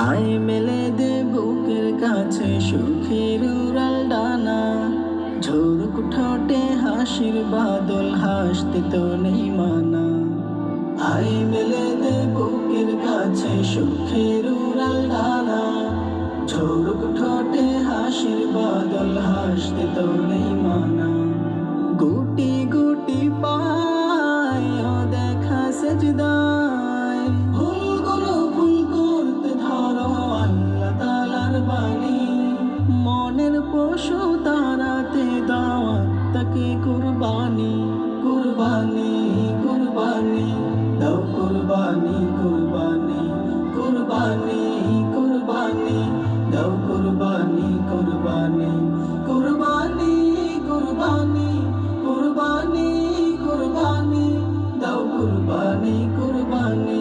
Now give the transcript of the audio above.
আয় মেলে দে বুকের কাছে সুখের উড়াল ডানা, ঝোরক ঠোঁটে হাসির বাদল, হাসতে তো নেই মানা। আয় মেলে দে বুকের কাছে সুখের উড়াল ডানা, ঝোরক ঠোঁটে হাসির বাদল, হাসতে তো নেই মানা। গুটি গুটি পায় ও দেখা সেজদায়, ফুলগুলো ফুল করতে ধরো আল্লাহ তাআলার বাণী। মনের পশু তারাতে দাওয়াত তাকে কুরবানি, কুরবানি কুরবানি দাও কুরবানি, কুরবানি কুরবানি কুরবানি দাও কুরবানি, কুরবানি কুরবানি কুরবানি কুরবানি কুরবানি দাও কুরবানি, কুরবানি।